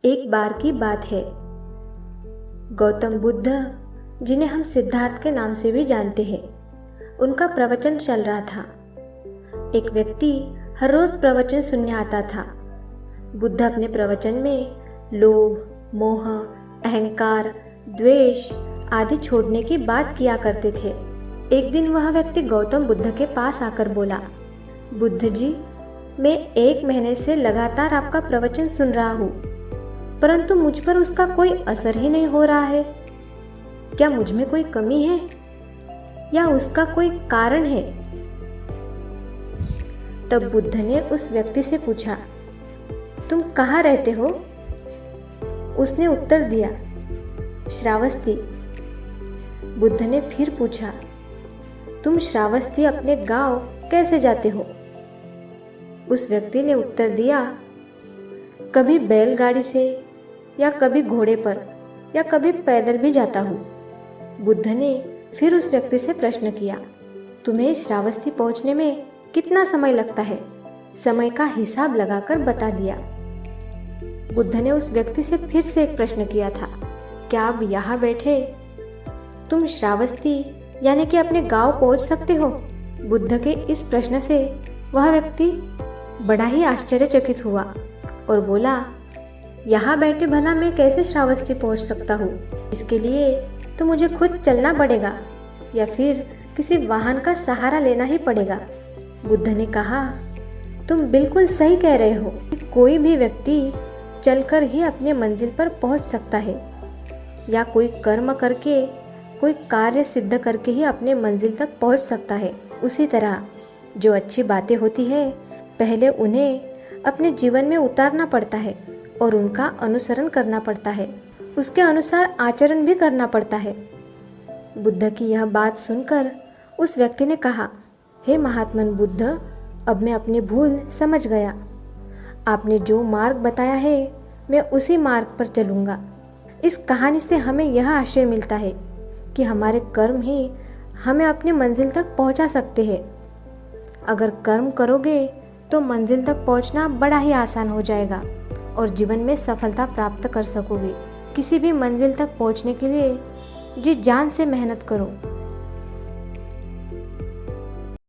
एक बार की बात है। गौतम बुद्ध, जिन्हें हम सिद्धार्थ के नाम से भी जानते हैं, उनका प्रवचन चल रहा था। एक व्यक्ति हर रोज प्रवचन सुनने आता था। बुद्ध अपने प्रवचन में लोभ, मोह, अहंकार, द्वेष आदि छोड़ने की बात किया करते थे। एक दिन वह व्यक्ति गौतम बुद्ध के पास आकर बोला, बुद्ध जी, मैं 1 महीने से लगातार आपका प्रवचन सुन रहा हूँ, परंतु मुझ पर उसका कोई असर ही नहीं हो रहा है। क्या मुझ में कोई कमी है या उसका कोई कारण है? तब बुद्ध ने उस व्यक्ति से पूछा, तुम कहाँ रहते हो? उसने उत्तर दिया, श्रावस्ती। बुद्ध ने फिर पूछा, तुम श्रावस्ती अपने गांव कैसे जाते हो? उस व्यक्ति ने उत्तर दिया, कभी बैलगाड़ी से या कभी घोड़े पर या कभी पैदल भी जाता हूँ। बुद्ध ने फिर उस व्यक्ति से प्रश्न किया, तुम्हें श्रावस्ती पहुँचने में कितना समय लगता है? समय का हिसाब लगाकर बता दिया। बुद्ध ने उस व्यक्ति से फिर से एक प्रश्न किया था, क्या आप यहाँ बैठे तुम श्रावस्ती यानी कि अपने गांव पहुँच सकते हो? बुद्ध के इस प्रश्न से वह व्यक्ति बड़ा ही आश्चर्यचकित हुआ और बोला, यहाँ बैठे भला मैं कैसे श्रावस्ती पहुँच सकता हूँ? इसके लिए तो मुझे खुद चलना पड़ेगा या फिर किसी वाहन का सहारा लेना ही पड़ेगा। बुद्ध ने कहा, तुम बिल्कुल सही कह रहे हो कि कोई भी व्यक्ति चलकर ही अपने मंजिल पर पहुँच सकता है या कोई कर्म करके, कोई कार्य सिद्ध करके ही अपने मंजिल तक पहुँच सकता है। उसी तरह जो अच्छी बातें होती है, पहले उन्हें अपने जीवन में उतारना पड़ता है और उनका अनुसरण करना पड़ता है, उसके अनुसार आचरण भी करना पड़ता है। बुद्ध की यह बात सुनकर उस व्यक्ति ने कहा, हे महात्मन बुद्ध, अब मैं अपनी भूल समझ गया। आपने जो मार्ग बताया है मैं उसी मार्ग पर चलूँगा। इस कहानी से हमें यह आशय मिलता है कि हमारे कर्म ही हमें अपनी मंजिल तक पहुँचा सकते हैं। अगर कर्म करोगे तो मंजिल तक पहुँचना बड़ा ही आसान हो जाएगा और जीवन में सफलता प्राप्त कर सकोगे। किसी भी मंजिल तक पहुँचने के लिए जी जान से मेहनत करो।